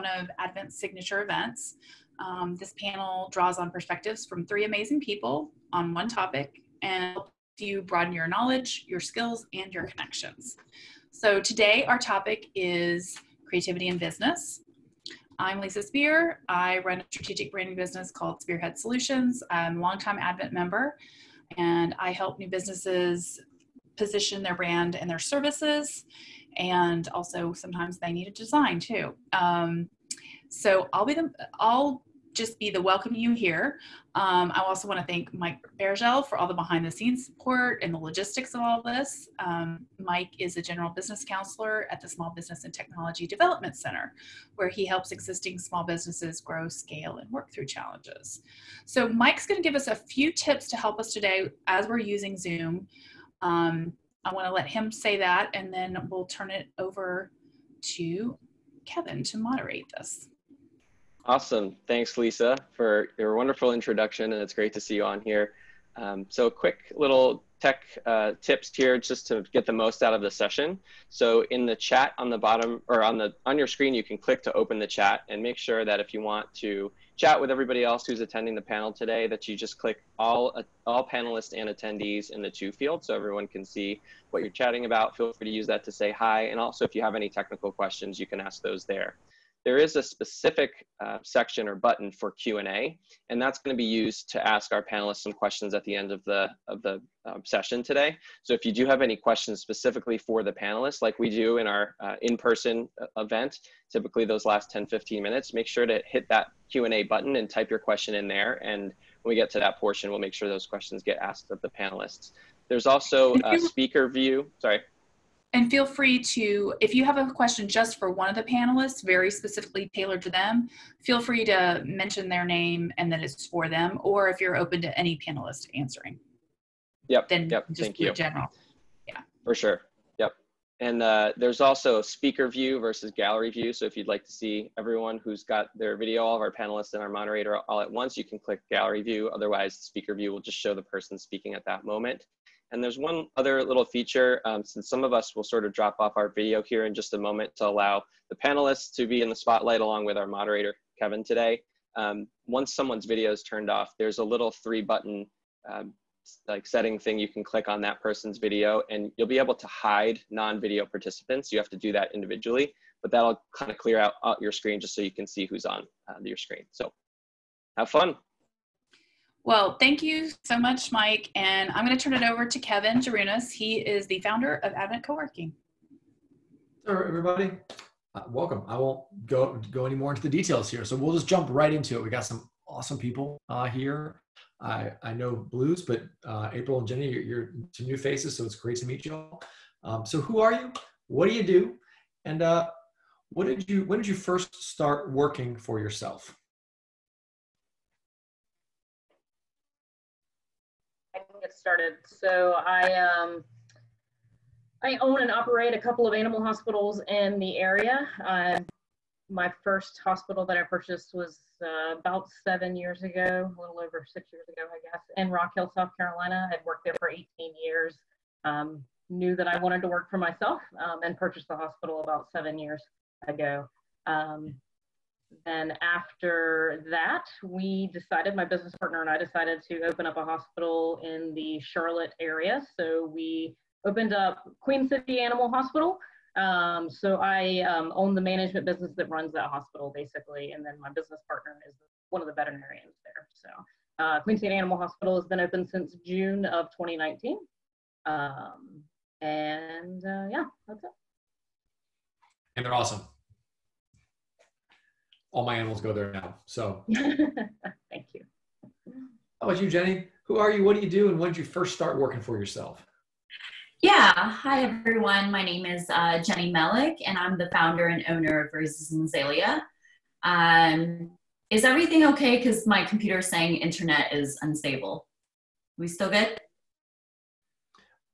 one of Advent's signature events. This panel draws on perspectives from 3 amazing people on one topic and helps you broaden your knowledge, your skills, and your connections. So today our topic is creativity in business. I'm Lisa Speer. I run a strategic branding business called Speerhead Solutions. I'm a longtime Advent member, and I help new businesses position their brand and their services, and also sometimes they need a design too. So I'll just be the welcome you here. I also want to thank Mike Barugel for all the behind the scenes support and the logistics of all this. Mike is a general business counselor at the Small Business and Technology Development Center, where he helps existing small businesses grow, scale, and work through challenges. So Mike's going to give us a few tips to help us today as we're using Zoom. I want to let him say that, and then we'll turn it over to Kevin to moderate this. Awesome. Thanks, Lisa, for your wonderful introduction, and it's great to see you on here. So quick little tech tips here just to get the most out of the session. So in the chat on the bottom, or on your screen, you can click to open the chat, and make sure that if you want to chat with everybody else who's attending the panel today, that you just click all panelists and attendees in the to field so everyone can see what you're chatting about. Feel free to use that to say hi. And also if you have any technical questions, you can ask those there. There is a specific section or button for Q&A, and that's going to be used to ask our panelists some questions at the end of the session today. So if you do have any questions specifically for the panelists, like we do in our in-person event, typically those last 10-15 minutes, make sure to hit that Q&A button and type your question in there. And when we get to that portion, we'll make sure those questions get asked of the panelists. There's also a speaker view. Sorry. And feel free to, if you have a question just for one of the panelists, very specifically tailored to them, feel free to mention their name and that it's for them, or if you're open to any panelist answering. Then just thank you. General. Yeah. For sure. Yep. And there's also speaker view versus gallery view. So if you'd like to see everyone who's got their video, all of our panelists and our moderator all at once, you can click gallery view. Otherwise, speaker view will just show the person speaking at that moment. And there's one other little feature, since some of us will sort of drop off our video here in just a moment to allow the panelists to be in the spotlight along with our moderator, Kevin, today. Once someone's video is turned off, there's a little 3-button like setting thing you can click on that person's video, and you'll be able to hide non-video participants. You have to do that individually, but that'll kind of clear out your screen just so you can see who's on your screen. So have fun. Well, thank you so much, Mike. And I'm going to turn it over to Kevin Giriunas. He is the founder of Advent Coworking. Hello, everybody. Welcome. I won't go any more into the details here. So we'll just jump right into it. We got some awesome people here. I know Bluz, but April and Jenny, you're some new faces, so it's great to meet you all. So who are you? What do you do? And when did you first start working for yourself? Get started. So I own and operate a couple of animal hospitals in the area. My first hospital that I purchased was about 7 years ago, a little over 6 years ago, I guess, in Rock Hill, South Carolina. I'd worked there for 18 years. Knew that I wanted to work for myself, and purchased the hospital about 7 years ago. Then after that, my business partner and I decided to open up a hospital in the Charlotte area. So we opened up Queen City Animal Hospital. So I own the management business that runs that hospital, basically. And then my business partner is one of the veterinarians there. So Queen City Animal Hospital has been open since June of 2019. Yeah, that's it. And they're awesome. All my animals go there now, so. Thank you. How about you, Jenny? Who are you? What do you do? And when did you first start working for yourself? Yeah. Hi, everyone. My name is Jenny Melick, and I'm the founder and owner of Roses and Azalea. Is everything okay? Because my computer is saying internet is unstable. We still good?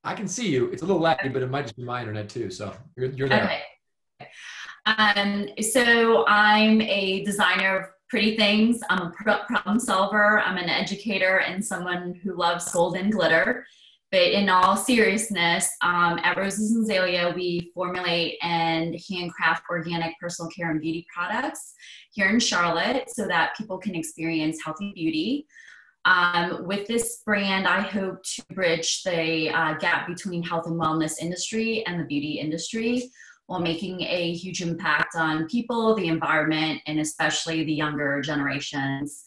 I can see you. It's a little laggy, but it might just be my internet too. So you're there. Okay. So I'm a designer of pretty things. I'm a problem solver. I'm an educator and someone who loves gold and glitter. But in all seriousness, at Roses and Azalea, we formulate and handcraft organic personal care and beauty products here in Charlotte so that people can experience healthy beauty. With this brand, I hope to bridge the gap between health and wellness industry and the beauty industry while making a huge impact on people, the environment, and especially the younger generations.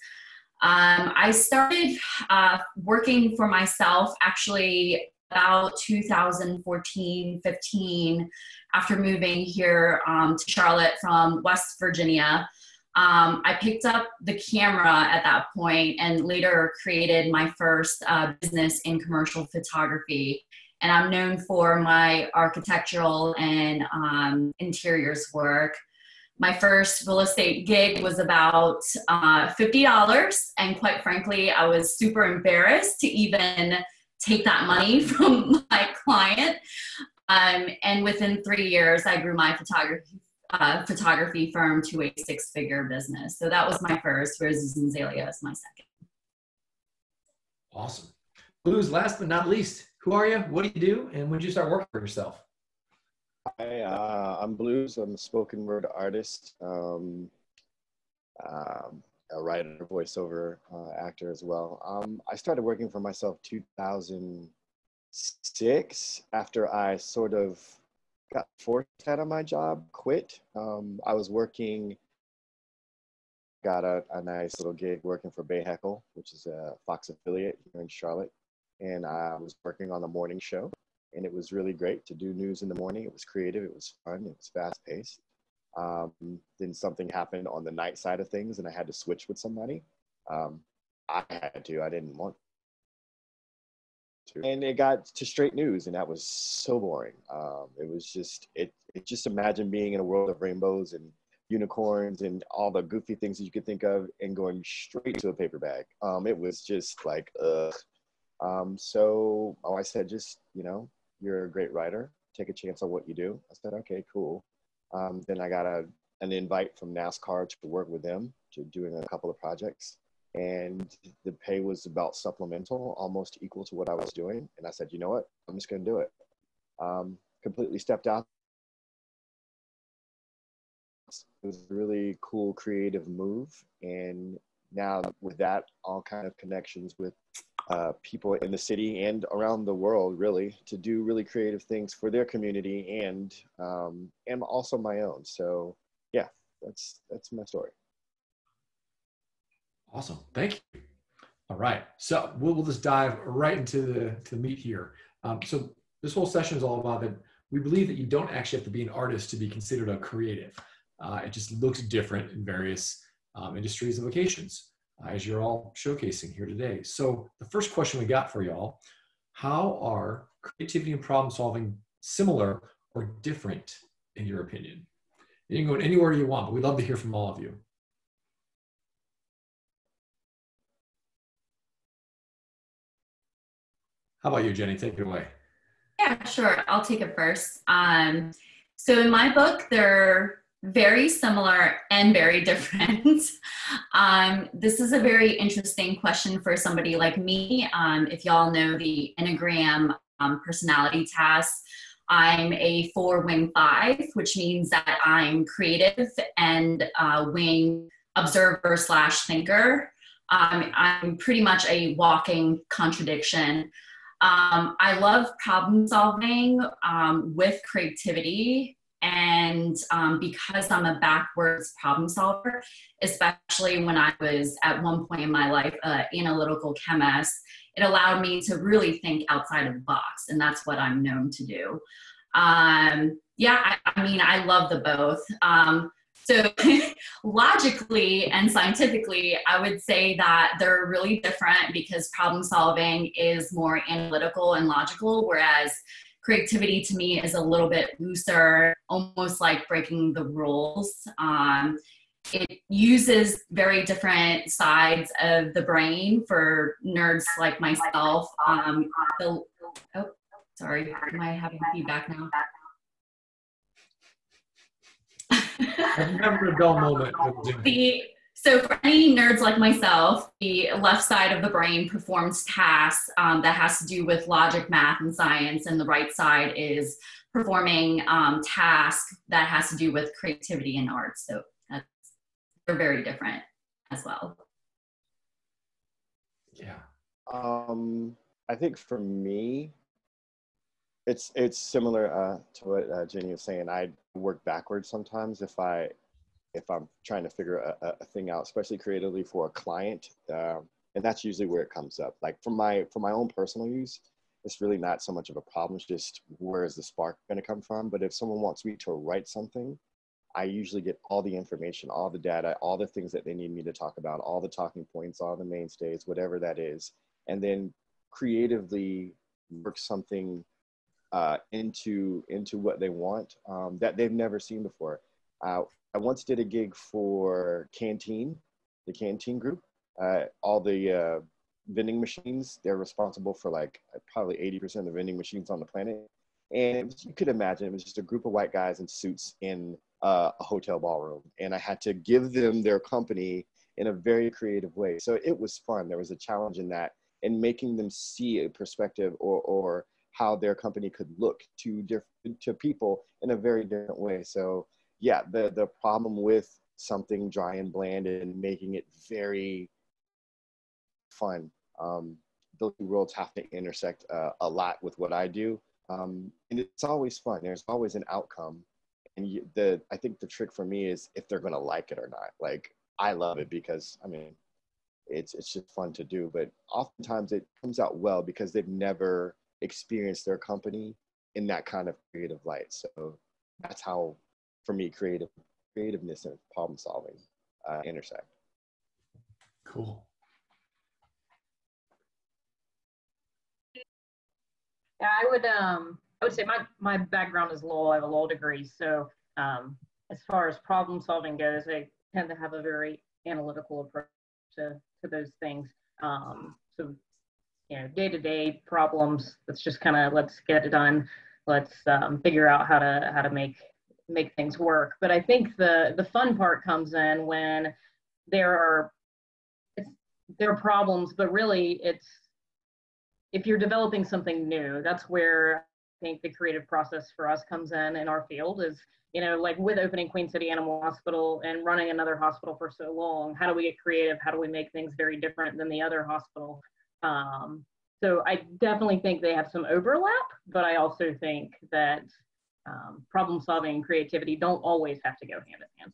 I started working for myself actually about 2014, 15, after moving here to Charlotte from West Virginia. I picked up the camera at that point and later created my first business in commercial photography. And I'm known for my architectural and interiors work. My first real estate gig was about $50. And quite frankly, I was super embarrassed to even take that money from my client. And within 3 years, I grew my photography firm to a 6-figure business. So that was my first. Roses and Azalea is my second. Awesome. Bluz, last but not least, who are you? What do you do? And when did you start working for yourself? Hi, I'm Bluz. I'm a spoken word artist, a writer, voiceover actor as well. I started working for myself 2006 after I sort of got forced out of my job, quit. I was working, got a nice little gig working for Bay Heckle, which is a Fox affiliate here in Charlotte. And I was working on the morning show. And it was really great to do news in the morning. It was creative, it was fun, it was fast paced. Then something happened on the night side of things and I had to switch with somebody. I had to, I didn't want to. And it got to straight news and that was so boring. It was just, just imagine being in a world of rainbows and unicorns and all the goofy things that you could think of and going straight to a paper bag. It was just like, ugh. So I said, just, you know, you're a great writer. Take a chance on what you do. I said, okay, cool. Then I got an invite from NASCAR to work with them to doing a couple of projects. And the pay was about supplemental, almost equal to what I was doing. And I said, you know what? I'm just going to do it. Completely stepped out. It was a really cool, creative move. And now with that, all kind of connections with people in the city and around the world, really, to do really creative things for their community and also my own. So yeah, that's my story. Awesome, thank you. All right, so we'll just dive right into the meat here. So this whole session is all about that. We believe that you don't actually have to be an artist to be considered a creative. It just looks different in various industries and vocations, as you're all showcasing here today. So the first question we got for y'all, how are creativity and problem solving similar or different in your opinion? You can go anywhere you want, but we'd love to hear from all of you. How about you, Jenny? Take it away. Yeah, sure. I'll take it first. So in my book, they're very similar and very different. This is a very interesting question for somebody like me. If y'all know the Enneagram personality test, I'm a 4 wing 5, which means that I'm creative and wing observer / thinker. I'm pretty much a walking contradiction. I love problem solving with creativity. And because I'm a backwards problem solver, especially when I was at one point in my life an analytical chemist, it allowed me to really think outside of the box. And that's what I'm known to do. Yeah, I mean, I love the both. So logically and scientifically, I would say that they're really different because problem solving is more analytical and logical, whereas creativity to me is a little bit looser, almost like breaking the rules. It uses very different sides of the brain for nerds like myself. Oh, sorry, am I having feedback now? I've never a dull moment. So for any nerds like myself, the left side of the brain performs tasks that has to do with logic, math, and science, and the right side is performing tasks that has to do with creativity and art. So they're very different as well. Yeah. I think for me, it's similar to what Jenny was saying. I work backwards sometimes if I'm trying to figure a thing out, especially creatively for a client, and that's usually where it comes up. Like for my own personal use, it's really not so much of a problem. It's just where is the spark going to come from? But if someone wants me to write something, I usually get all the information, all the data, all the things that they need me to talk about, all the talking points, all the mainstays, whatever that is, and then creatively work something into what they want that they've never seen before. I once did a gig for the Canteen group. All the vending machines, they're responsible for like probably 80% of the vending machines on the planet. And you could imagine it was just a group of white guys in suits in a hotel ballroom. And I had to give them their company in a very creative way. So it was fun. There was a challenge in that, and making them see a perspective or how their company could look to people in a very different way. So yeah, the problem with something dry and bland and making it very fun, those two worlds have to intersect a lot with what I do. And it's always fun. There's always an outcome. And I think the trick for me is if they're going to like it or not. Like, I love it because, I mean, it's just fun to do. But oftentimes it comes out well because they've never experienced their company in that kind of creative light. So that's how, for me, creativeness and problem solving intersect. Cool. Yeah, I would say my background is law. I have a law degree, so as far as problem solving goes, I tend to have a very analytical approach to those things. So day-to-day problems, let's just kind of, let's get it done. Let's figure out how to make things work. But I think the fun part comes in when there are problems, but really if you're developing something new, that's where I think the creative process for us comes in our field is, like with opening Queen City Animal Hospital and running another hospital for so long, how do we get creative? How do we make things very different than the other hospital? So I definitely think they have some overlap, but I also think that problem solving and creativity don't always have to go hand in hand.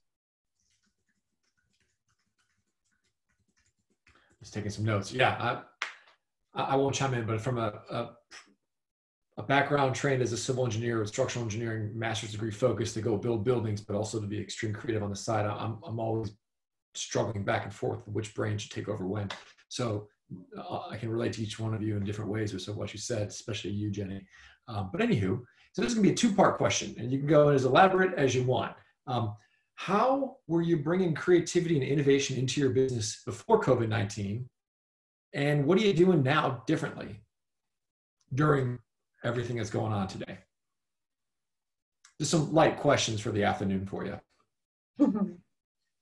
Just taking some notes. Yeah, I won't chime in, but from a background trained as a civil engineer with structural engineering master's degree focused to go build buildings, but also to be extreme creative on the side, I'm always struggling back and forth which brain should take over when. So I can relate to each one of you in different ways with what you said, especially you, Jenny. But anywho, so this is gonna be a two-part question, and you can go as elaborate as you want. How were you bringing creativity and innovation into your business before COVID-19? And what are you doing now differently during everything that's going on today? Just some light questions for the afternoon for you. If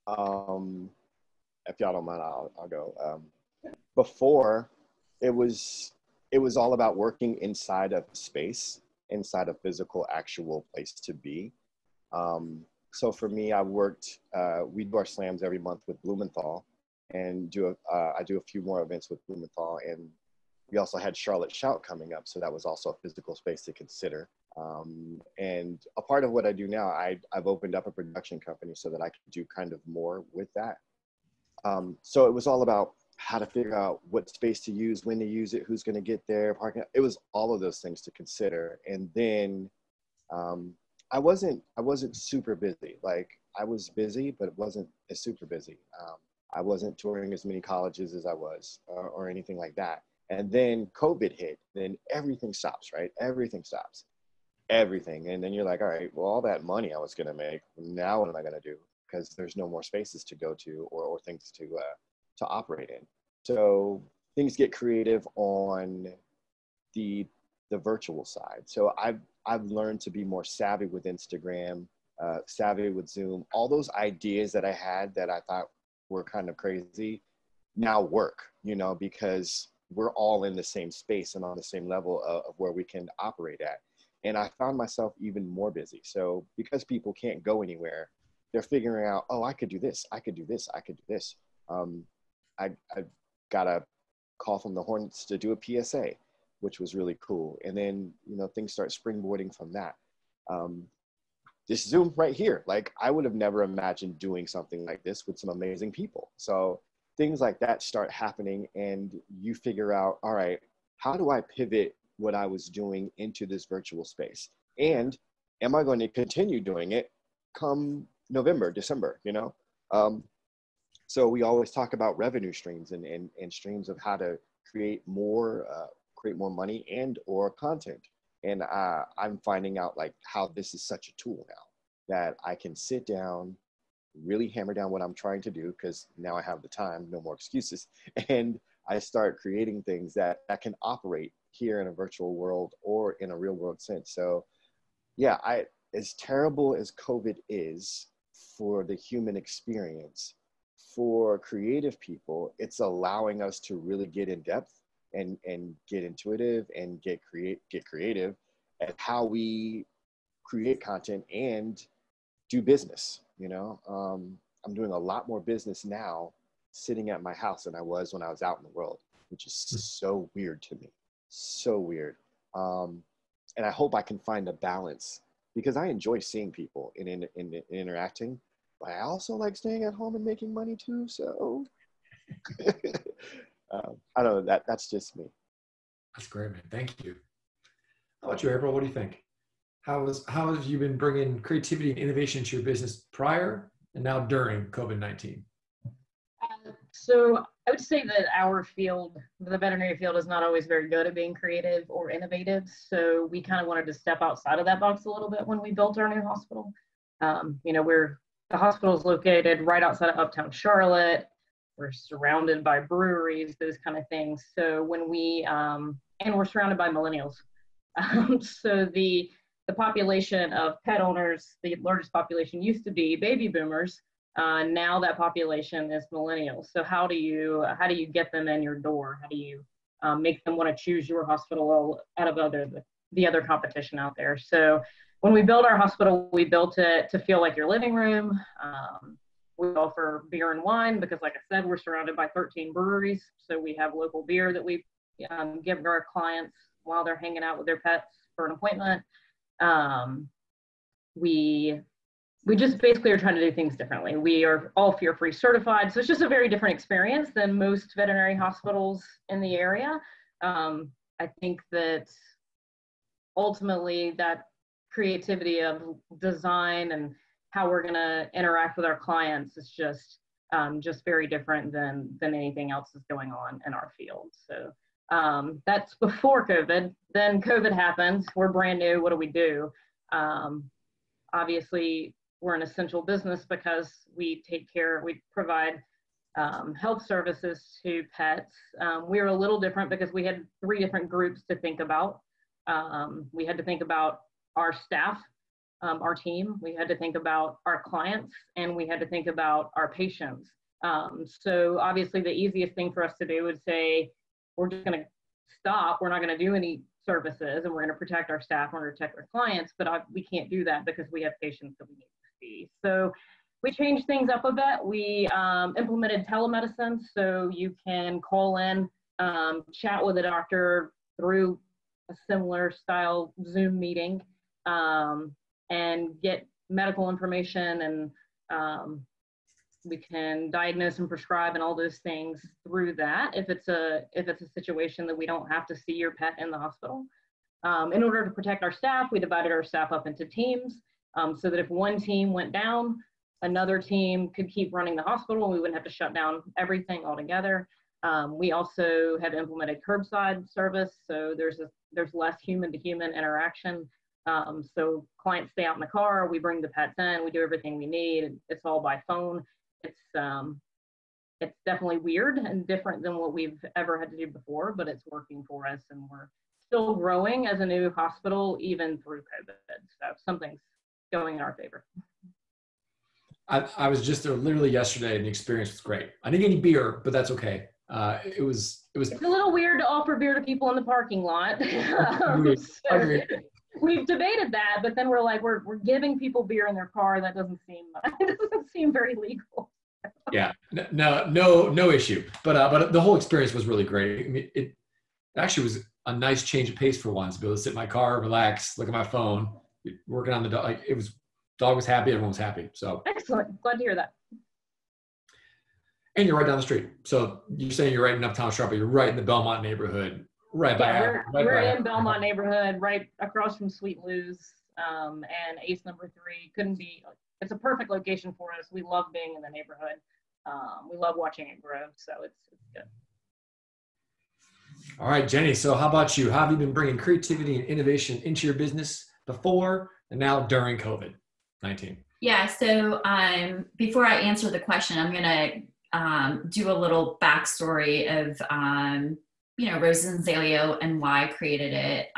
y'all don't mind, I'll go. Before, it was all about working inside of space, inside a physical, actual place to be. So for me, we do our slams every month with Blumenthal, and I do a few more events with Blumenthal, and we also had Charlotte Shout coming up, so that was also a physical space to consider. And a part of what I do now, I've opened up a production company so that I can do kind of more with that. So it was all about how to figure out what space to use, when to use it, who's going to get there, parking. It was all of those things to consider. And then I wasn't super busy. Like, I was busy, but it wasn't as super busy. I wasn't touring as many colleges as I was or anything like that. And then COVID hit, then everything stops, right? Everything stops, everything. And then you're like, all right, well, all that money I was going to make, now what am I going to do? Because there's no more spaces to go to or things to operate in. So things get creative on the virtual side. So I've learned to be more savvy with Instagram, savvy with Zoom, all those ideas that I had that I thought were kind of crazy now work, you know, because we're all in the same space and on the same level of where we can operate at. And I found myself even more busy. So because people can't go anywhere, they're figuring out, oh, I could do this, I could do this, I could do this. I got a call from the Hornets to do a PSA, which was really cool. And then, you know, things start springboarding from that. This Zoom right here, like I would have never imagined doing something like this with some amazing people. So things like that start happening, and you figure out, all right, how do I pivot what I was doing into this virtual space? And am I going to continue doing it come November, December, you know? So we always talk about revenue streams and streams of how to create more money and or content. And I'm finding out like how this is such a tool now that I can sit down, really hammer down what I'm trying to do, because now I have the time, no more excuses. And I start creating things that can operate here in a virtual world or in a real world sense. So yeah, as terrible as COVID is for the human experience, for creative people, it's allowing us to really get in depth and get intuitive and get creative at how we create content and do business. You know, I'm doing a lot more business now sitting at my house than I was when I was out in the world, which is so weird to me, so weird. And I hope I can find a balance, because I enjoy seeing people and interacting, but I also like staying at home and making money too. So I don't know, that's just me. That's great, man. Thank you. How about you, April? What do you think? How have you been bringing creativity and innovation into your business prior and now during COVID-19? So I would say that our field, the veterinary field, is not always very good at being creative or innovative. So we kind of wanted to step outside of that box a little bit when we built our new hospital. You know, the hospital is located right outside of Uptown Charlotte. We're surrounded by breweries, those kind of things. So when and we're surrounded by millennials. So the population of pet owners, the largest population used to be baby boomers. Now that population is millennials. So how do you get them in your door? How do you make them want to choose your hospital out of the other competition out there? So when we built our hospital, we built it to feel like your living room. We offer beer and wine because, like I said, we're surrounded by 13 breweries. So we have local beer that we give to our clients while they're hanging out with their pets for an appointment. We just basically are trying to do things differently. We are all fear-free certified. So it's just a very different experience than most veterinary hospitals in the area. I think that ultimately that creativity of design and how we're going to interact with our clients is just very different than anything else that's going on in our field. So that's before COVID. Then COVID happens. We're brand new. What do we do? Obviously, we're an essential business because we provide health services to pets. We're a little different because we had 3 different groups to think about. We had to think about our staff, our team. We had to think about our clients, and we had to think about our patients. So obviously the easiest thing for us to do is say, we're just going to stop. We're not going to do any services, and we're going to protect our staff, we're going to protect our clients, but we can't do that because we have patients that we need to see. So we changed things up a bit. We implemented telemedicine, so you can call in, chat with a doctor through a similar style Zoom meeting, and get medical information, and we can diagnose and prescribe and all those things through that if it's a situation that we don't have to see your pet in the hospital. In order to protect our staff, we divided our staff up into teams, so that if one team went down, another team could keep running the hospital and we wouldn't have to shut down everything altogether. We also have implemented curbside service, so there's less human-to-human interaction. So clients stay out in the car, we bring the pets in, we do everything we need. It's all by phone. It's definitely weird and different than what we've ever had to do before, but it's working for us, and we're still growing as a new hospital even through COVID. So something's going in our favor. I was just there literally yesterday, and the experience was great. I didn't get any beer, but that's okay. It was. It's a little weird to offer beer to people in the parking lot. Agreed. We've debated that, but then we're like, we're giving people beer in their car. That doesn't seem very legal. Yeah, no issue. But the whole experience was really great. I mean, it actually was a nice change of pace for once. Be able to sit in my car, relax, look at my phone, working on the dog. Like, it was, dog was happy, everyone was happy. So excellent. Glad to hear that. And you're right down the street. So you're saying you're right in Uptown Sharp, you're right in the Belmont neighborhood, right by. We're in Belmont neighborhood, right across from Sweet Lou's and Ace number 3. Couldn't be. It's a perfect location for us. We love being in the neighborhood. We love watching it grow. So it's good. All right, Jenny. So how about you? How have you been bringing creativity and innovation into your business before and now during COVID-19? Yeah. So before I answer the question, I'm going to do a little backstory of, Roses and Azalea and why I created it.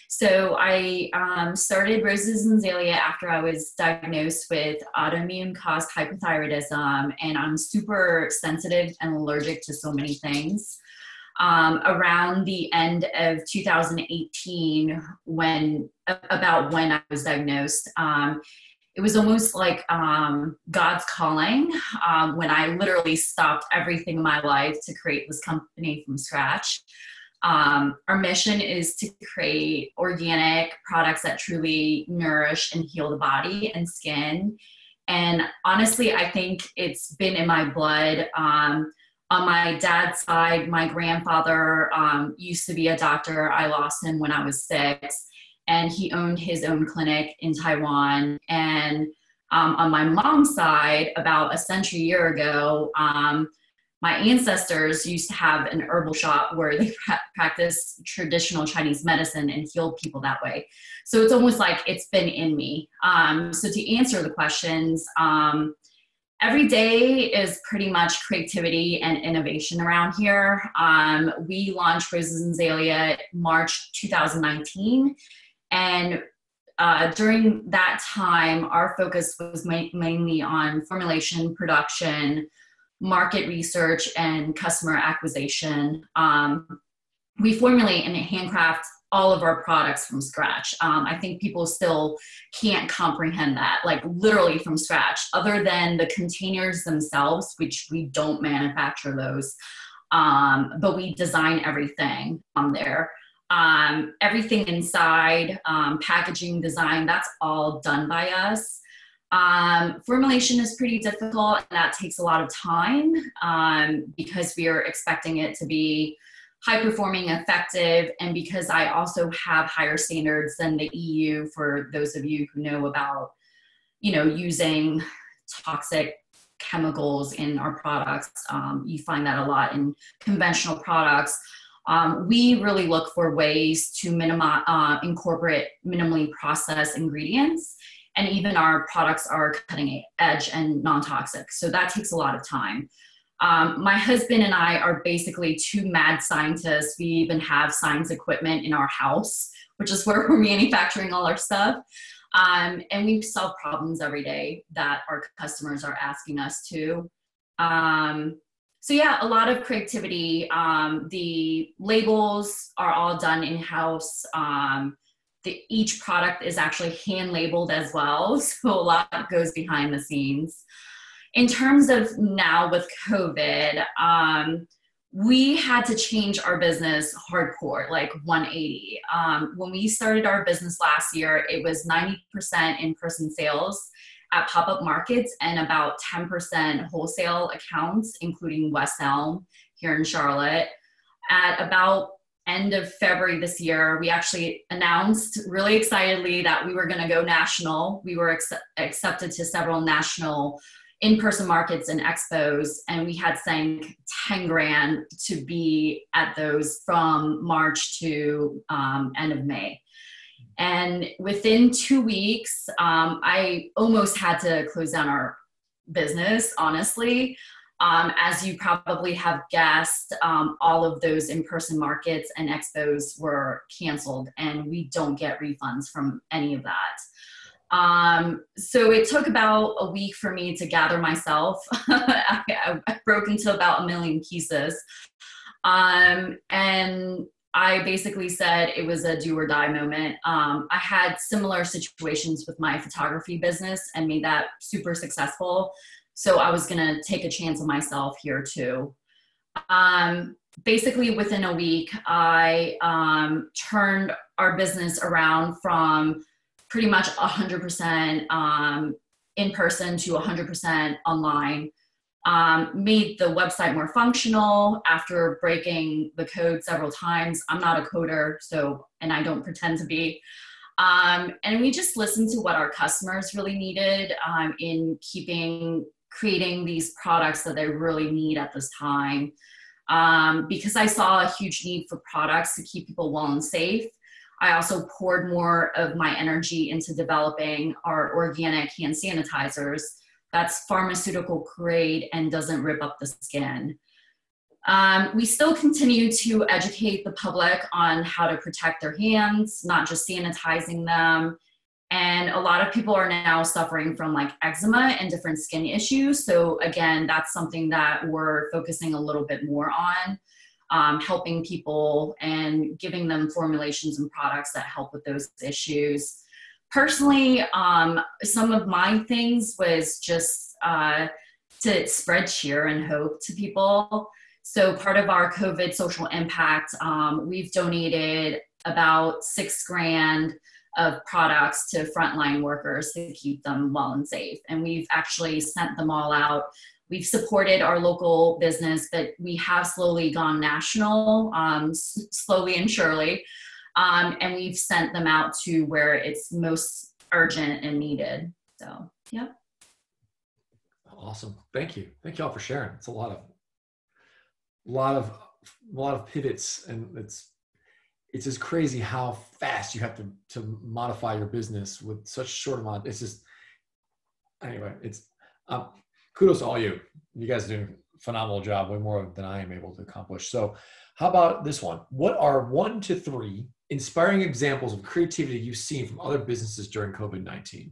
So I started Roses and Azalea after I was diagnosed with autoimmune caused hypothyroidism, and I'm super sensitive and allergic to so many things. Around the end of 2018, about when I was diagnosed, it was almost like God's calling when I literally stopped everything in my life to create this company from scratch. Our mission is to create organic products that truly nourish and heal the body and skin. And honestly, I think it's been in my blood. On my dad's side, my grandfather used to be a doctor. I lost him when I was 6. And he owned his own clinic in Taiwan. And on my mom's side, about a year ago, my ancestors used to have an herbal shop where they practiced traditional Chinese medicine and healed people that way. So it's almost like it's been in me. So to answer the questions, every day is pretty much creativity and innovation around here. We launched Roses and Azalea March 2019. And during that time, our focus was mainly on formulation, production, market research, and customer acquisition. We formulate and handcraft all of our products from scratch. I think people still can't comprehend that, like literally from scratch, other than the containers themselves, which we don't manufacture those, but we design everything on there. Everything inside, packaging design, that's all done by us. Formulation is pretty difficult, and that takes a lot of time because we are expecting it to be high performing, effective, and because I also have higher standards than the EU for those of you who know about, using toxic chemicals in our products. You find that a lot in conventional products. We really look for ways to incorporate minimally processed ingredients, and even our products are cutting edge and non-toxic. So that takes a lot of time. My husband and I are basically 2 mad scientists. We even have science equipment in our house, which is where we're manufacturing all our stuff. And we solve problems every day that our customers are asking us to. So yeah, a lot of creativity. The labels are all done in-house. Each product is actually hand labeled as well. So a lot goes behind the scenes. In terms of now with COVID, we had to change our business hardcore, like 180. When we started our business last year, it was 90% in-person sales at pop-up markets and about 10% wholesale accounts, including West Elm here in Charlotte. At about end of February this year, we actually announced really excitedly that we were going to go national. We were accepted to several national in-person markets and expos, and we had sank 10 grand to be at those from March to end of May. And within 2 weeks, I almost had to close down our business, honestly. As you probably have guessed, all of those in-person markets and expos were canceled, and we don't get refunds from any of that. So it took about a week for me to gather myself. I broke into about 1 million pieces. And I basically said it was a do or die moment. I had similar situations with my photography business and made that super successful. So I was gonna take a chance on myself here too. Basically within a week, I turned our business around from pretty much 100% in person to 100% online. Made the website more functional after breaking the code several times. I'm not a coder, and I don't pretend to be. And we just listened to what our customers really needed in creating these products that they really need at this time. Because I saw a huge need for products to keep people well and safe. I also poured more of my energy into developing our organic hand sanitizers that's pharmaceutical grade and doesn't rip up the skin. We still continue to educate the public on how to protect their hands, not just sanitizing them. And a lot of people are now suffering from like eczema and different skin issues. So again, that's something that we're focusing a little bit more on, helping people and giving them formulations and products that help with those issues. Personally, some of my things was just to spread cheer and hope to people. So part of our COVID social impact, we've donated about $6 grand of products to frontline workers to keep them well and safe. And we've actually sent them all out. We've supported our local business, but we have slowly gone national, slowly and surely. And we've sent them out to where it's most urgent and needed. So, yeah. Awesome. Thank you. Thank you all for sharing. It's a lot of pivots, and it's just crazy how fast you have to modify your business with such short amount. It's just, anyway, it's, kudos to all you. You guys are doing a phenomenal job, way more than I am able to accomplish. So how about this one? What are 1 to 3 inspiring examples of creativity you've seen from other businesses during COVID-19?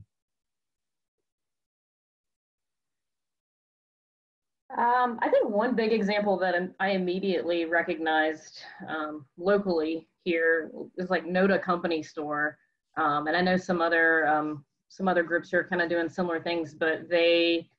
I think one big example that I immediately recognized locally here is like Noda Company Store. And I know some other groups are kind of doing similar things, but they,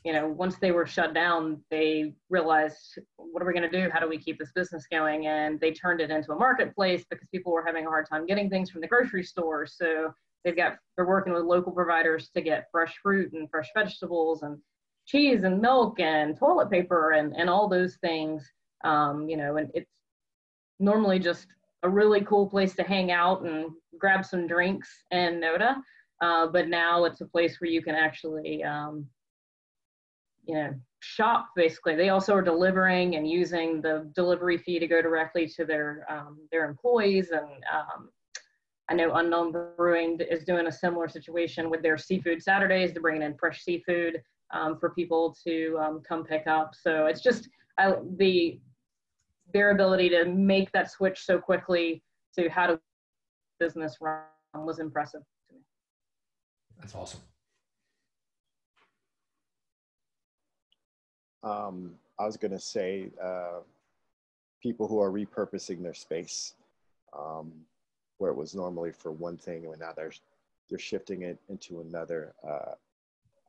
once they were shut down, they realized, what are we going to do? How do we keep this business going? And they turned it into a marketplace because people were having a hard time getting things from the grocery store. So they're working with local providers to get fresh fruit and fresh vegetables and cheese and milk and toilet paper and all those things. And it's normally just a really cool place to hang out and grab some drinks in Noda. But now it's a place where you can actually, shop basically. They also are delivering and using the delivery fee to go directly to their employees. And I know Unknown Brewing is doing a similar situation with their seafood Saturdays. They're bringing in fresh seafood for people to come pick up. So it's just their ability to make that switch so quickly to how to business run was impressive to me. That's awesome. I was going to say people who are repurposing their space, where it was normally for one thing and now they're shifting it into another.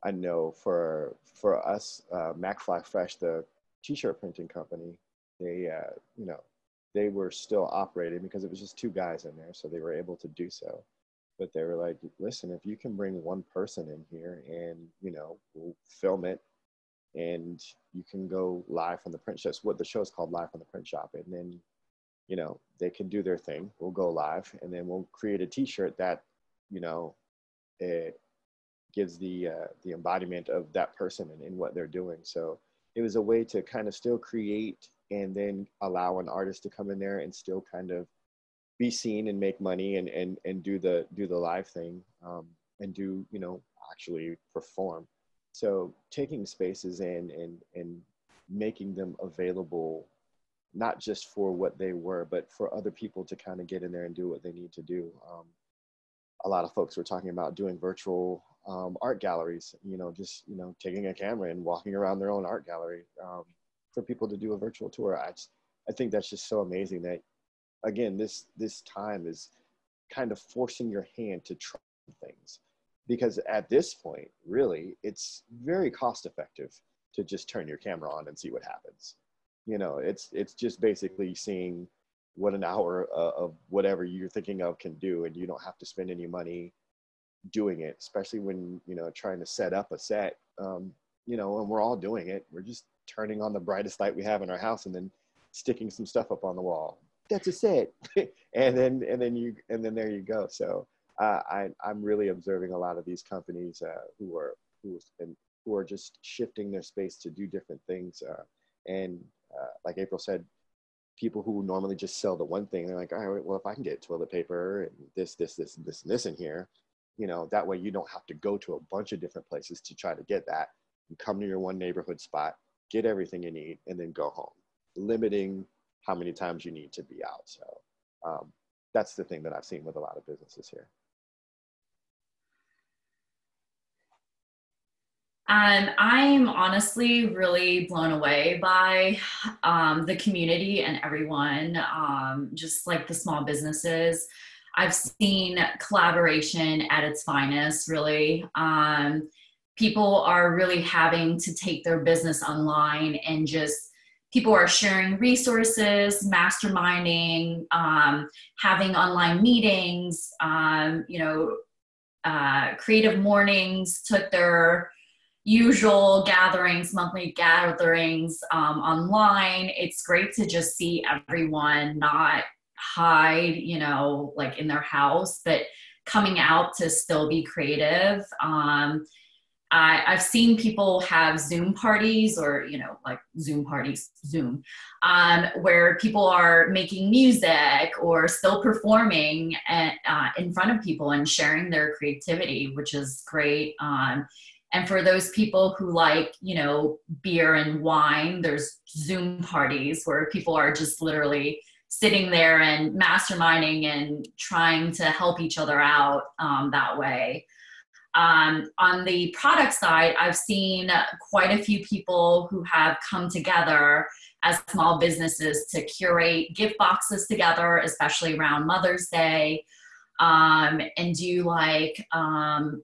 I know for us, McFly Fresh, the t-shirt printing company, they were still operating because it was just 2 guys in there, so they were able to do so. But they were like, listen, if you can bring 1 person in here and, we'll film it and you can go live from the print shows. What the show is called Live from the Print Shop. And then, they can do their thing. We'll go live and then we'll create a t-shirt that, it gives the embodiment of that person and what they're doing. So it was a way to kind of still create and then allow an artist to come in there and still kind of be seen and make money and do the live thing and do, actually perform. So taking spaces and making them available, not just for what they were, but for other people to kind of get in there and do what they need to do. a lot of folks were talking about doing virtual art galleries, just, taking a camera and walking around their own art gallery for people to do a virtual tour. I think that's just so amazing that, again, this time is kind of forcing your hand to try things, because at this point, really, it's very cost effective to just turn your camera on and see what happens. It's just basically seeing what an hour of whatever you're thinking of can do, and you don't have to spend any money doing it, especially when, trying to set up a set, and we're all doing it. We're just turning on the brightest light we have in our house and then sticking some stuff up on the wall. That's a set. and then there you go. So I'm really observing a lot of these companies who are just shifting their space to do different things. And like April said, people who normally just sell the one thing, they're like, all right, well, if I can get toilet paper and this and this in here, that way you don't have to go to a bunch of different places to try to get that. You come to your one neighborhood spot, get everything you need, and then go home, limiting how many times you need to be out. So that's the thing that I've seen with a lot of businesses here. I'm honestly really blown away by the community and everyone, just like the small businesses. I've seen collaboration at its finest, really. People are really having to take their business online, and just people are sharing resources, masterminding, having online meetings, creative mornings took their usual gatherings, monthly gatherings online. It's great to just see everyone not hide, like in their house, but coming out to still be creative. I've seen people have Zoom parties, or, like Zoom parties, where people are making music or still performing in front of people and sharing their creativity, which is great. And for those people who like, beer and wine, there's Zoom parties where people are just literally sitting there and masterminding and trying to help each other out that way. On the product side, I've seen quite a few people who have come together as small businesses to curate gift boxes together, especially around Mother's Day. And do like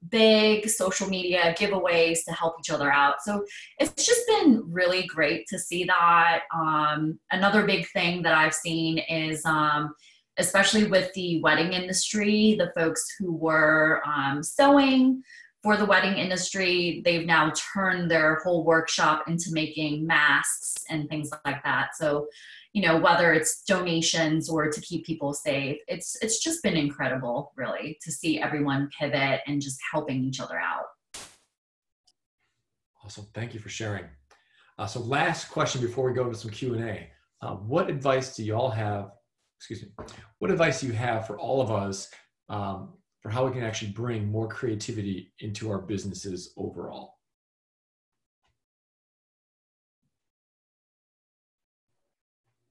big social media giveaways to help each other out. So it's just been really great to see that. Another big thing that I've seen is, especially with the wedding industry, the folks who were sewing for the wedding industry, they've now turned their whole workshop into making masks and things like that. So whether it's donations or to keep people safe, it's just been incredible, really, to see everyone pivot and just helping each other out. Awesome. Thank you for sharing. So last question before we go into some Q&A. What advice do you all have, what advice do you have for all of us for how we can actually bring more creativity into our businesses overall?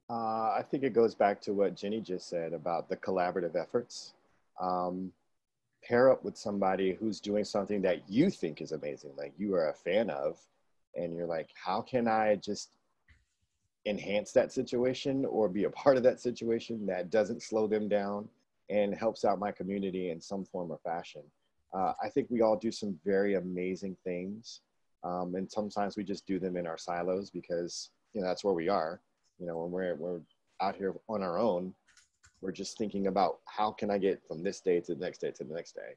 I think it goes back to what Jenny just said about the collaborative efforts. Pair up with somebody who's doing something that you think is amazing, like you are a fan of, and you're like, how can I just enhance that situation or be a part of that situation that doesn't slow them down and helps out my community in some form or fashion? I think we all do some very amazing things. And sometimes we just do them in our silos because, that's where we are. When we're out here on our own, we're just thinking about how can I get from this day to the next day to the next day.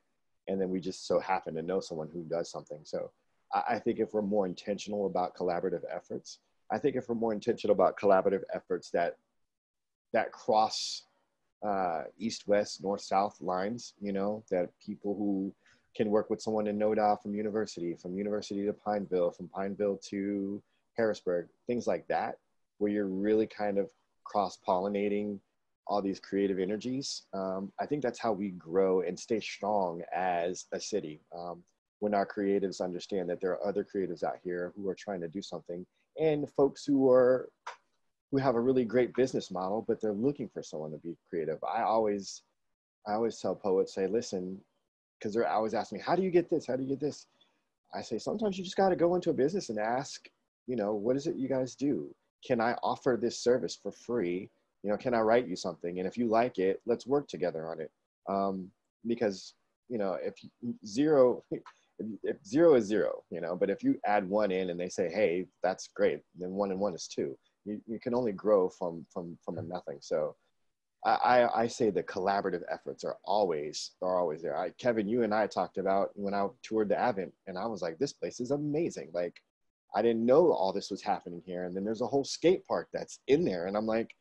And then we just so happen to know someone who does something. So I think if we're more intentional about collaborative efforts, that cross east, west, north, south lines, that people who can work with someone in NODA from university to Pineville, from Pineville to Harrisburg, things like that, where you're really kind of cross-pollinating all these creative energies. I think that's how we grow and stay strong as a city. When our creatives understand that there are other creatives out here who are trying to do something, and folks who have a really great business model, but they're looking for someone to be creative. I always tell poets, say, listen, because they're always asking me, how do you get this? How do you get this? I say, sometimes you just got to go into a business and ask, you know, what is it you guys do? Can I offer this service for free? You know, can I write you something? And if you like it, let's work together on it. Because, you know, if zero is zero, you know, but if you add 1 in and they say, hey, that's great, then 1 and 1 is 2. You can only grow from a nothing. So I say the collaborative efforts are always there. Kevin, you and I talked about when I toured the Advent, and I was like, this place is amazing. Like, I didn't know all this was happening here. And then there's a whole skate park that's in there. And I'm like,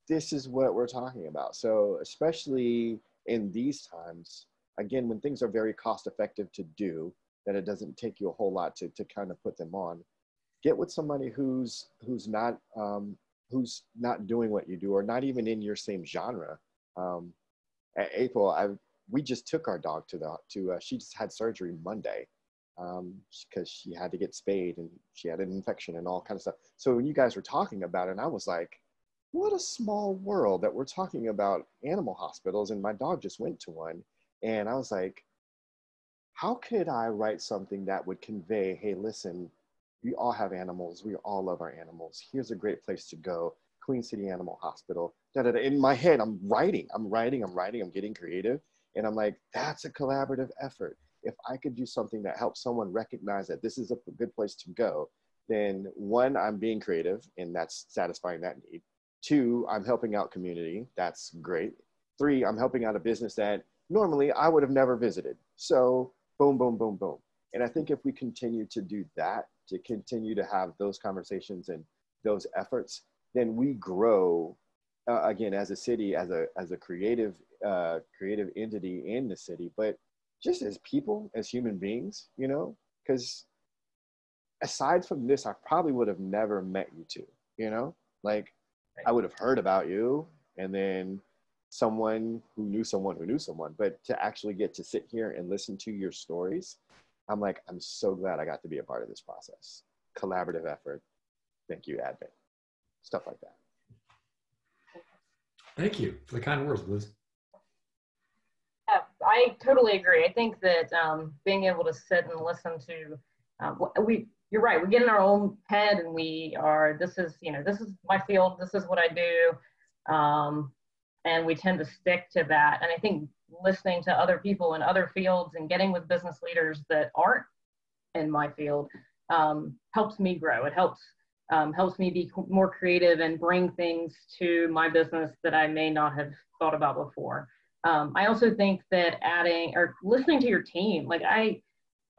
this is what we're talking about. So especially in these times, again, when things are very cost effective to do, that it doesn't take you a whole lot to kind of put them on, get with somebody who's not doing what you do, or not even in your same genre. At April, we just took our dog she just had surgery Monday, because she had to get spayed and she had an infection and all kind of stuff. So when you guys were talking about it, and I was like, what a small world that we're talking about animal hospitals, and my dog just went to one. And I was like, how could I write something that would convey, hey, listen, we all have animals. We all love our animals. Here's a great place to go. Queen City Animal Hospital. In my head, I'm writing, I'm getting creative. And I'm like, that's a collaborative effort. If I could do something that helps someone recognize that this is a good place to go, then 1, I'm being creative, and that's satisfying that need. 2, I'm helping out community. That's great. 3, I'm helping out a business that normally I would have never visited. So boom, boom, boom, boom. And I think if we continue to do that, to continue to have those conversations and those efforts, then we grow, again, as a city, as a creative entity in the city, but just as people, as human beings, you know, because aside from this, I probably would have never met you two, you know, like I would have heard about you, and then someone who knew someone who knew someone, but to actually get to sit here and listen to your stories, I'm like, I'm so glad I got to be a part of this process. Collaborative effort. Thank you, Advent. Stuff like that. Thank you for the kind words, Bluz. Yeah, I totally agree. I think that being able to sit and listen to, you're right, we get in our own head and this is my field, this is what I do. And we tend to stick to that. And I think listening to other people in other fields and getting with business leaders that aren't in my field helps me grow. It helps me be more creative and bring things to my business that I may not have thought about before. I also think that listening to your team, like I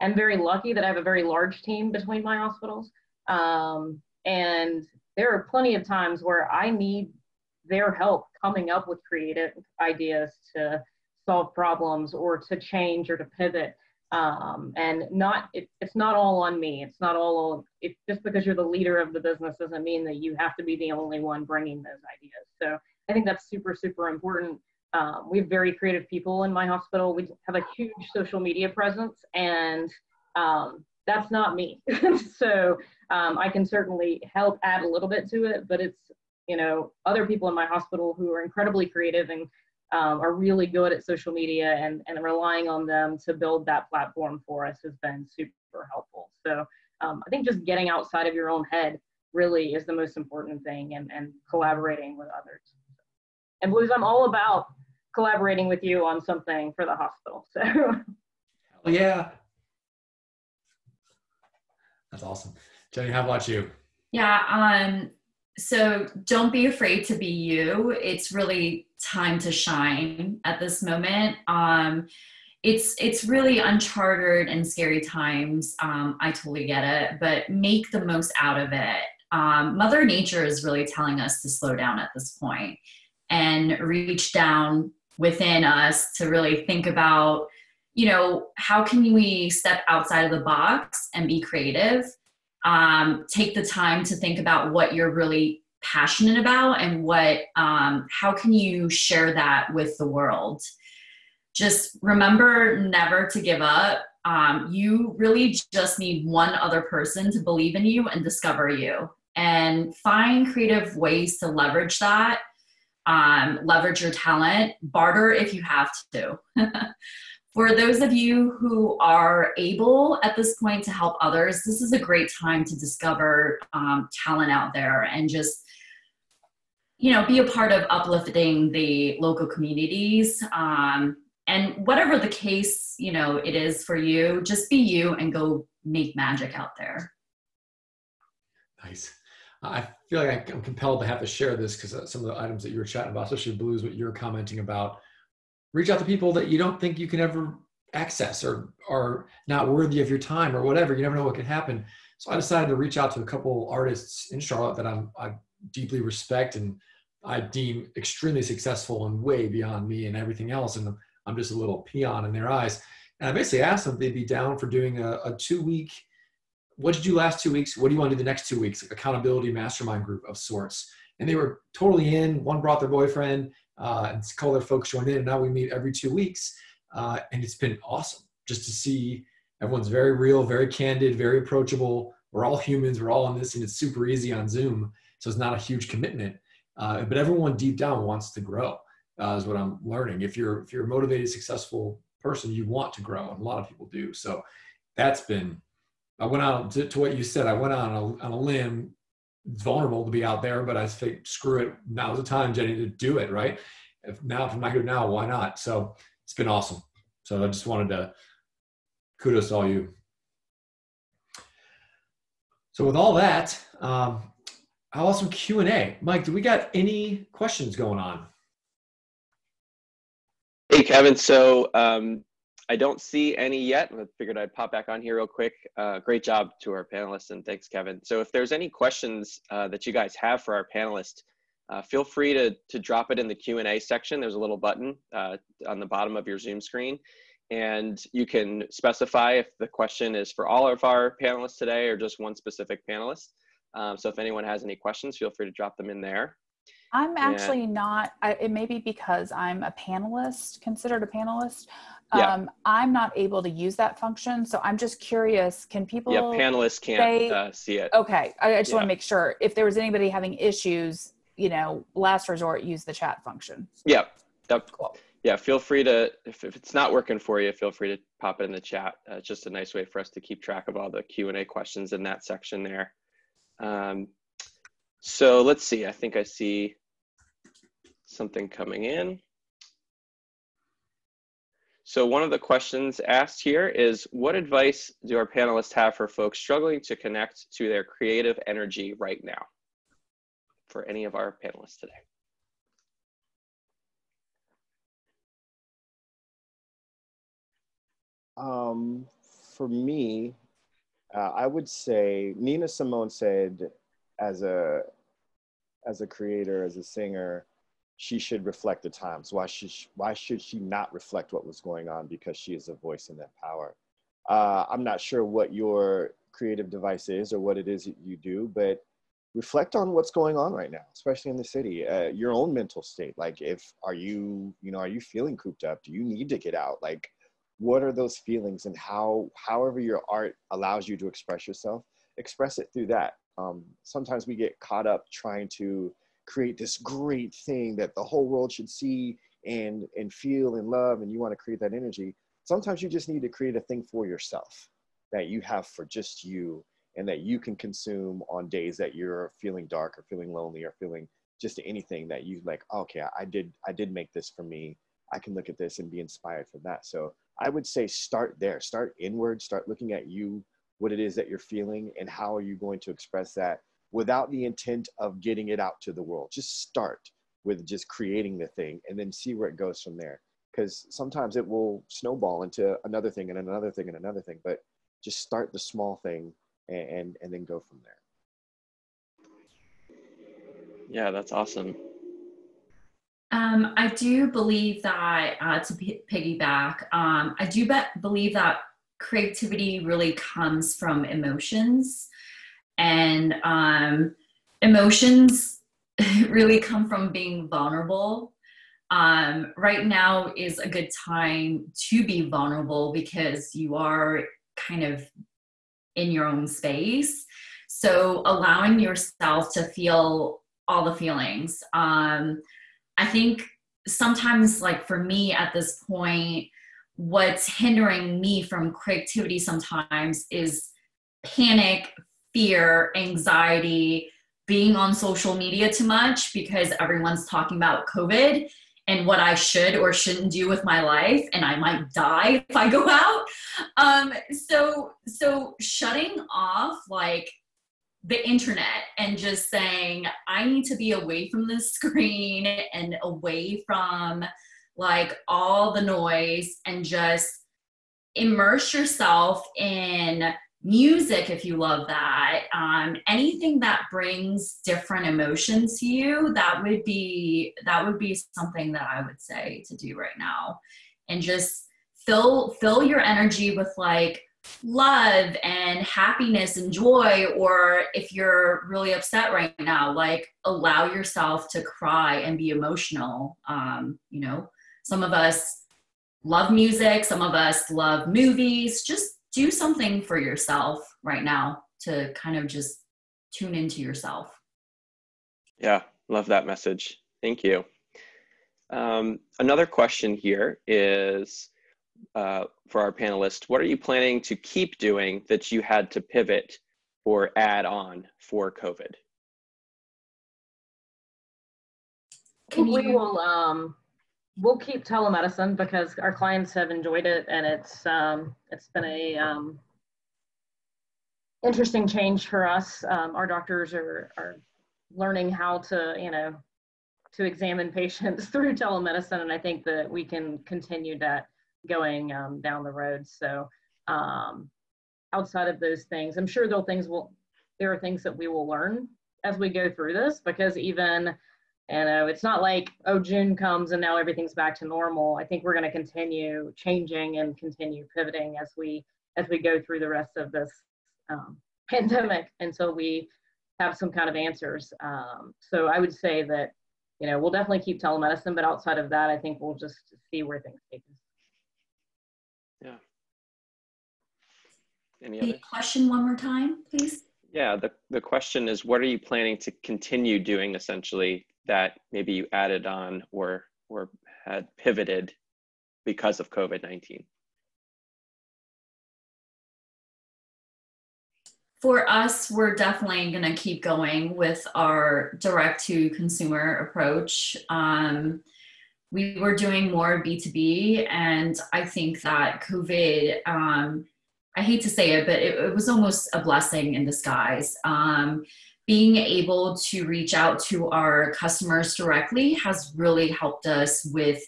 am very lucky that I have a very large team between my hospitals. And there are plenty of times where I need their help coming up with creative ideas to solve problems or to change or to pivot. And it's not all on me. It's not all, just because you're the leader of the business doesn't mean that you have to be the only one bringing those ideas. So I think that's super, super important. We have very creative people in my hospital. We have a huge social media presence, and that's not me. So I can certainly help add a little bit to it, but it's, other people in my hospital who are incredibly creative and are really good at social media, and relying on them to build that platform for us has been super helpful. So I think just getting outside of your own head really is the most important thing, and collaborating with others. And Bluz, I'm all about collaborating with you on something for the hospital. So yeah, that's awesome. Jenny, how about you? Yeah, so don't be afraid to be you. It's really time to shine at this moment. It's really uncharted and scary times. I totally get it, but make the most out of it. Mother Nature is really telling us to slow down at this point and reach down within us to really think about, how can we step outside of the box and be creative? Take the time to think about what you're really passionate about and how can you share that with the world. Just remember never to give up. You really just need one other person to believe in you and discover you, and find creative ways to leverage that. Leverage your talent, barter if you have to. For those of you who are able at this point to help others, this is a great time to discover talent out there and just, you know, be a part of uplifting the local communities. And whatever the case, you know, it is for you, just be you and go make magic out there. Nice. I feel like I'm compelled to have to share this because some of the items that you were chatting about, especially Bluz, what you're commenting about, reach out to people that you don't think you can ever access or are not worthy of your time or whatever. You never know what could happen. So I decided to reach out to a couple artists in Charlotte that I deeply respect and I deem extremely successful and way beyond me and everything else. And I'm just a little peon in their eyes. And I basically asked them if they'd be down for doing a 2-week, what did you do last 2 weeks? What do you want to do the next 2 weeks? Accountability mastermind group of sorts. And they were totally in. One brought their boyfriend and a couple other folks joined in. And now we meet every 2 weeks. And it's been awesome just to see everyone's very real, very candid, very approachable. We're all humans. We're all in this and it's super easy on Zoom. So it's not a huge commitment. But everyone deep down wants to grow is what I'm learning. If you're a motivated, successful person, you want to grow. And a lot of people do. So that's been, I went out to what you said. I went on a limb. It's vulnerable to be out there, but I think, screw it. Now's the time, Jenny, to do it, right? If I'm not here now, why not? So it's been awesome. So I just wanted to kudos to all you. So with all that, how about some Q&A? Mike, do we got any questions going on? Hey, Kevin. So I don't see any yet. I figured I'd pop back on here real quick. Great job to our panelists, and thanks, Kevin. So if there's any questions that you guys have for our panelists, feel free to drop it in the Q&A section. There's a little button on the bottom of your Zoom screen, and you can specify if the question is for all of our panelists today or just one specific panelist. So if anyone has any questions, feel free to drop them in there. I'm actually not, it may be because I'm a panelist, considered a panelist. I'm not able to use that function. So I'm just curious, can people— Yeah, panelists can't see it. Okay, I just want to make sure if there was anybody having issues, you know, last resort, use the chat function. Yeah, cool. Yeah, feel free to, if it's not working for you, feel free to pop it in the chat. It's just a nice way for us to keep track of all the Q&A questions in that section there. So let's see, I think I see something coming in. So one of the questions asked here is, what advice do our panelists have for folks struggling to connect to their creative energy right now? For any of our panelists today. For me, I would say Nina Simone said, as a creator, as a singer, she should reflect the times. Why should she not reflect what was going on? Because she is a voice in that power. I'm not sure what your creative device is or what it is that you do, but reflect on what's going on right now, especially in the city. Your own mental state. Like, are you feeling cooped up? Do you need to get out? Like, what are those feelings? And however your art allows you to express yourself, express it through that. Sometimes we get caught up trying to create this great thing that the whole world should see and feel and love, and you want to create that energy. Sometimes you just need to create a thing for yourself that you have for just you, and that you can consume on days that you're feeling dark or feeling lonely or feeling just anything that you like, okay, I did make this for me. I can look at this and be inspired from that. So I would say start there, start inward, start looking at you, what it is that you're feeling, and how are you going to express that without the intent of getting it out to the world. Just start with just creating the thing and then see where it goes from there. Because sometimes it will snowball into another thing and another thing and another thing, but just start the small thing and then go from there. Yeah, that's awesome. I do believe that, to piggyback, I do believe that creativity really comes from emotions, and emotions really come from being vulnerable. Right now is a good time to be vulnerable because you are kind of in your own space. So allowing yourself to feel all the feelings. I think sometimes, like for me at this point, what's hindering me from creativity sometimes is panic, fear, anxiety, being on social media too much because everyone's talking about COVID and what I should or shouldn't do with my life, and I might die if I go out. So shutting off like the internet and just saying, I need to be away from the screen and away from like all the noise, and just immerse yourself in music if you love that. Anything that brings different emotions to you, that would be something that I would say to do right now. And just fill your energy with like love and happiness and joy. Or if you're really upset right now, like allow yourself to cry and be emotional. You know, some of us love music, some of us love movies. Just do something for yourself right now to kind of just tune into yourself. Yeah, love that message. Thank you. Another question here is for our panelists, what are you planning to keep doing that you had to pivot or add on for COVID? We'll keep telemedicine because our clients have enjoyed it, and it's been a interesting change for us. Our doctors are learning how to to examine patients through telemedicine, and I think that we can continue that going down the road. So outside of those things, I'm sure there are things that we will learn as we go through this, because even it's not like, oh, June comes and now everything's back to normal. I think we're going to continue changing and continue pivoting as we go through the rest of this pandemic until we have some kind of answers. So I would say that, we'll definitely keep telemedicine, but outside of that, I think we'll just see where things take us. Yeah. Any other question one more time, please? Yeah, the question is, what are you planning to continue doing essentially that maybe you added on or had pivoted because of COVID-19? For us, we're definitely going to keep going with our direct-to-consumer approach. We were doing more B2B, and I think that COVID, I hate to say it, but it was almost a blessing in disguise. Being able to reach out to our customers directly has really helped us with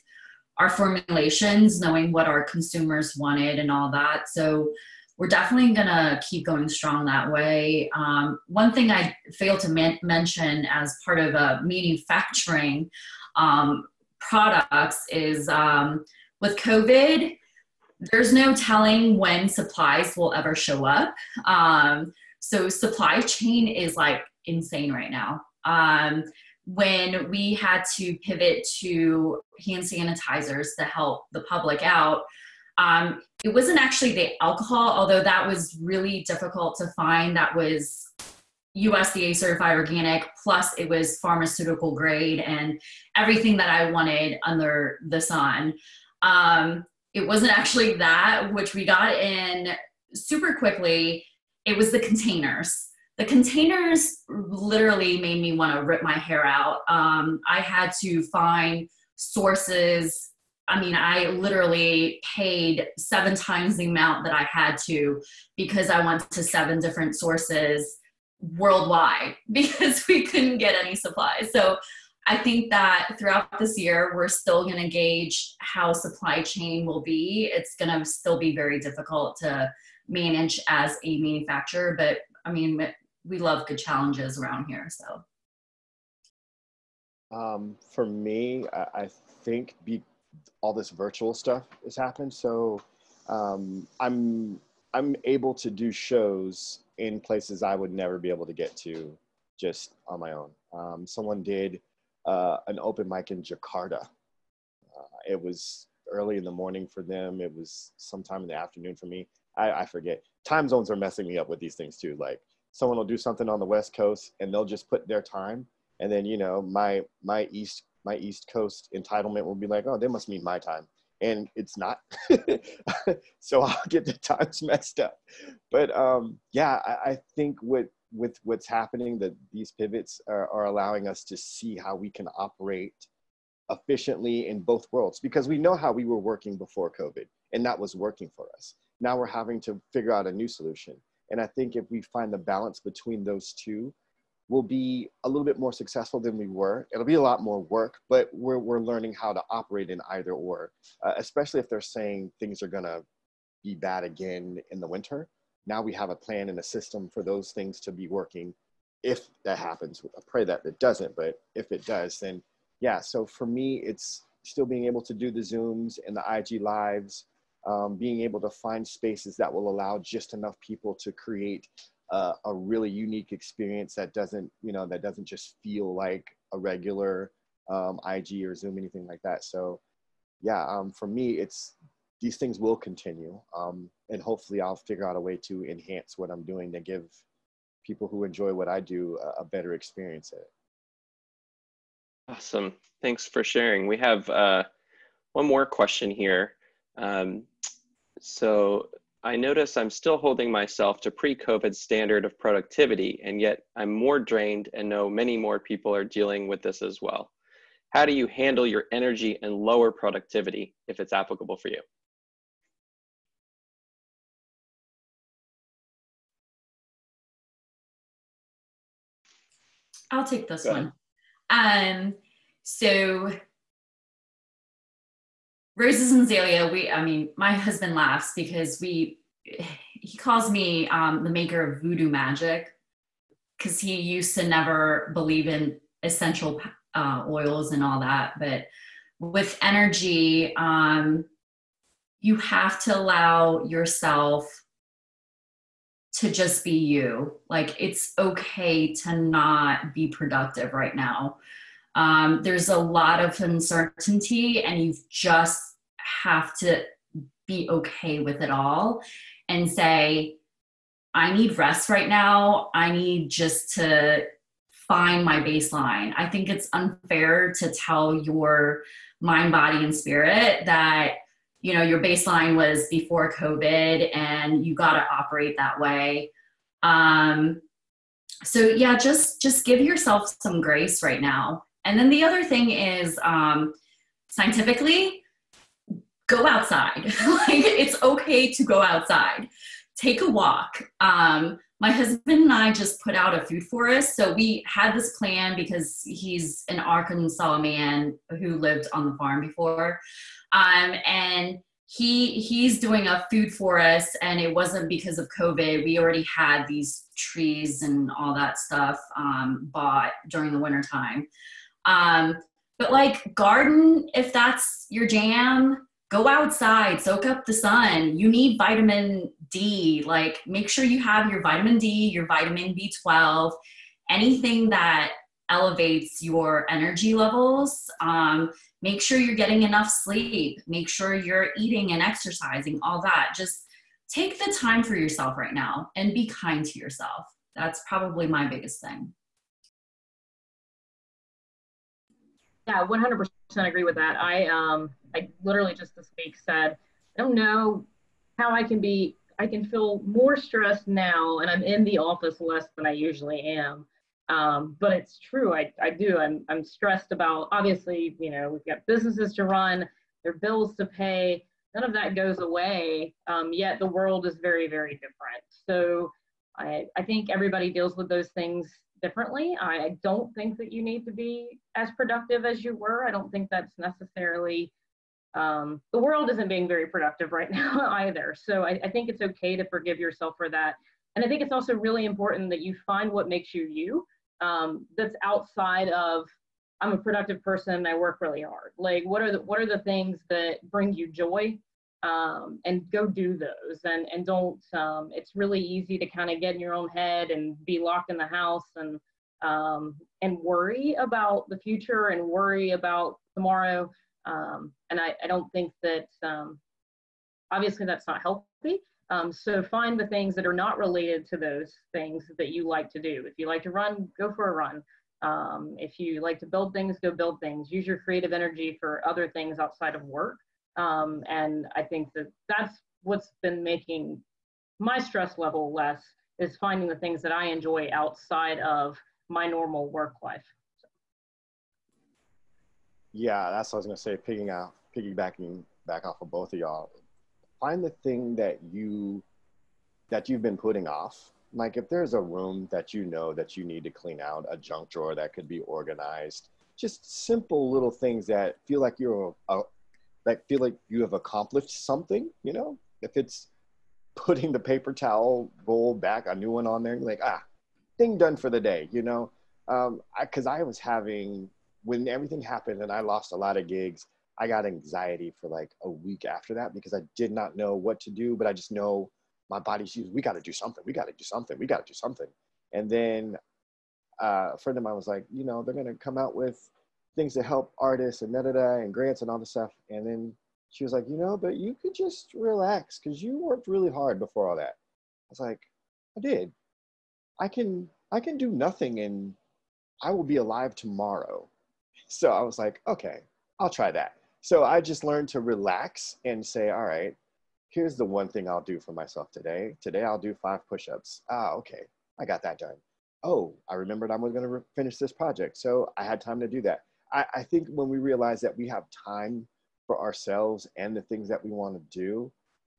our formulations, knowing what our consumers wanted and all that. So we're definitely gonna keep going strong that way. One thing I failed to mention as part of manufacturing products is with COVID, there's no telling when supplies will ever show up. So supply chain is like insane right now. When we had to pivot to hand sanitizers to help the public out, it wasn't actually the alcohol, although that was really difficult to find. That was USDA certified organic, plus it was pharmaceutical grade and everything that I wanted under the sun. It wasn't actually that, which we got in super quickly. It was the containers. The containers literally made me want to rip my hair out. I had to find sources. I mean, I literally paid 7 times the amount that I had to because I went to 7 different sources worldwide because we couldn't get any supplies. So I think that throughout this year, we're still going to gauge how supply chain will be. It's going to still be very difficult to manage as a manufacturer, but I mean, we love good challenges around here. So for me, I think all this virtual stuff has happened. So I'm able to do shows in places I would never be able to get to just on my own. Someone did an open mic in Jakarta. It was early in the morning for them. It was sometime in the afternoon for me. I forget. Time zones are messing me up with these things too. Like someone will do something on the West Coast and they'll just put their time. And then, my East Coast entitlement will be like, oh, they must mean my time. and it's not. So I'll get the times messed up. But yeah, I think with what's happening, that these pivots are allowing us to see how we can operate efficiently in both worlds, because we know how we were working before COVID, and that was working for us. Now we're having to figure out a new solution. And I think if we find the balance between those two, we'll be a little bit more successful than we were. It'll be a lot more work, but we're learning how to operate in either or, especially if they're saying things are gonna be bad again in the winter. Now we have a plan and a system for those things to be working. If that happens, I pray that it doesn't, but if it does, then yeah. So for me, it's still being able to do the Zooms and the IG lives, being able to find spaces that will allow just enough people to create a really unique experience that doesn't, that doesn't just feel like a regular IG or Zoom, anything like that. So yeah, for me, these things will continue. And hopefully I'll figure out a way to enhance what I'm doing to give people who enjoy what I do a better experience at it. Awesome. Thanks for sharing. We have one more question here. So I notice I'm still holding myself to pre-COVID standard of productivity, and yet I'm more drained and know many more people are dealing with this as well. How do you handle your energy and lower productivity if it's applicable for you? I'll take this Go ahead. one. So Roses and Azalea, my husband laughs because he calls me the maker of voodoo magic, because he used to never believe in essential oils and all that. But with energy, you have to allow yourself to just be you. Like, it's okay to not be productive right now. There's a lot of uncertainty, and you just have to be okay with it all and say, I need rest right now. I need just to find my baseline. I think it's unfair to tell your mind, body, and spirit that, your baseline was before COVID and you got to operate that way. So yeah, just give yourself some grace right now. And then the other thing is, scientifically, go outside. Like, it's okay to go outside. Take a walk. My husband and I just put out a food forest. So we had this plan because he's an Arkansas man who lived on the farm before. And he's doing a food forest, and it wasn't because of COVID. We already had these trees and all that stuff bought during the winter time. But like, garden, if that's your jam, go outside, soak up the sun. You need vitamin D. Like, make sure you have your vitamin D, your vitamin B12, anything that elevates your energy levels. Make sure you're getting enough sleep. Make sure you're eating and exercising, all that. Just take the time for yourself right now and be kind to yourself. That's probably my biggest thing. Yeah, 100% agree with that. I literally just this week said, I don't know how I can feel more stressed now, and I'm in the office less than I usually am. But it's true, I do. I'm stressed about, obviously, we've got businesses to run, there are bills to pay, none of that goes away, yet the world is very, very different. So I think everybody deals with those things differently. I don't think that you need to be as productive as you were. I don't think that's necessarily, the world isn't being very productive right now either. So I think it's okay to forgive yourself for that. And I think it's also really important that you find what makes you you, that's outside of, I'm a productive person, I work really hard. Like, what are the things that bring you joy? And go do those, and don't, it's really easy to kind of get in your own head and be locked in the house and worry about the future and worry about tomorrow. And I don't think that, obviously that's not healthy. So find the things that are not related to those things that you like to do. If you like to run, go for a run. If you like to build things, go build things. Use your creative energy for other things outside of work. And I think that that's what's been making my stress level less, is finding the things that I enjoy outside of my normal work life. Yeah, that's what I was gonna say, piggybacking back off of both of y'all. Find the thing that you've been putting off. Like if there's a room that you know that you need to clean out, a junk drawer that could be organized, just simple little things that feel like feel like you have accomplished something, you know? If it's putting the paper towel roll back, a new one on there, you're like, thing done for the day, you know? Because I was having, when everything happened and I lost a lot of gigs, I got anxiety for like a week after that because I did not know what to do, but I just know my body's used, we got to do something. We got to do something. We got to do something. And then a friend of mine was like, you know, they're going to come out with things to help artists and and grants and all this stuff. And then she was like, you know, but you could just relax because you worked really hard before all that. I was like, I did. I can do nothing and I will be alive tomorrow. So I was like, okay, I'll try that. So I just learned to relax and say, all right, here's the one thing I'll do for myself today. Today I'll do 5 push-ups. Okay, I got that done. Oh, I remembered I was going to finish this project. So I had time to do that. I think when we realize that we have time for ourselves and the things that we want to do,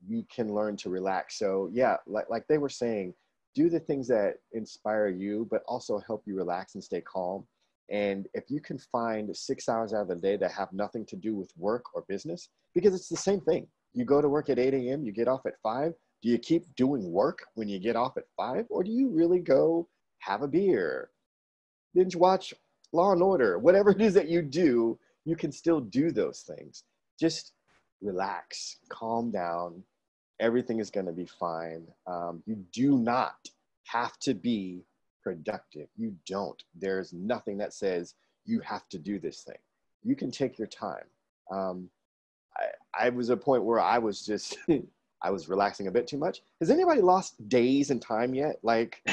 we can learn to relax. So yeah, like they were saying, do the things that inspire you, but also help you relax and stay calm. And if you can find 6 hours out of the day that have nothing to do with work or business, because it's the same thing. You go to work at 8 a.m., you get off at 5. Do you keep doing work when you get off at 5? Or do you really go have a beer, binge watch Law and Order, whatever it is that you do, you can still do those things. Just relax, calm down. Everything is going to be fine. You do not have to be productive. You don't. There's nothing that says you have to do this thing. You can take your time. I was at a point where I was just, I was relaxing a bit too much. Has anybody lost days and time yet? Like,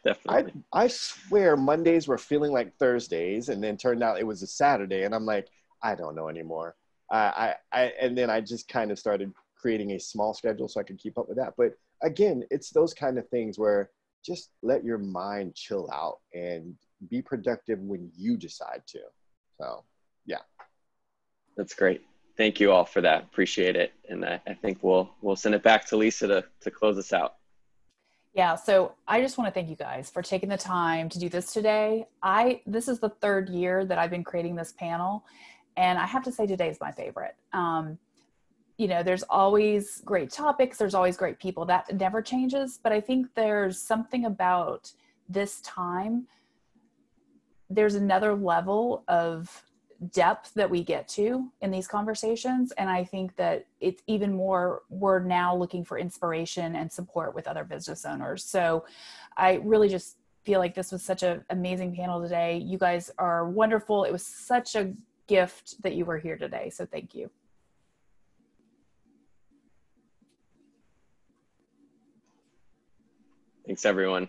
Definitely. I swear Mondays were feeling like Thursdays, and then turned out it was a Saturday, and I'm like, I don't know anymore. And then I just kind of started creating a small schedule so I could keep up with that. But again, it's those kind of things where just let your mind chill out and be productive when you decide to. So, yeah. That's great. Thank you all for that. Appreciate it. And I think we'll send it back to Lisa to close us out. Yeah, so I just want to thank you guys for taking the time to do this today. This is the 3rd year that I've been creating this panel, and I have to say today is my favorite. You know, there's always great topics, there's always great people, that never changes, but I think there's something about this time, there's another level of depth that we get to in these conversations. And I think that it's even more, we're now looking for inspiration and support with other business owners. So I really just feel like this was such an amazing panel today. You guys are wonderful. It was such a gift that you were here today. So thank you. Thanks, everyone.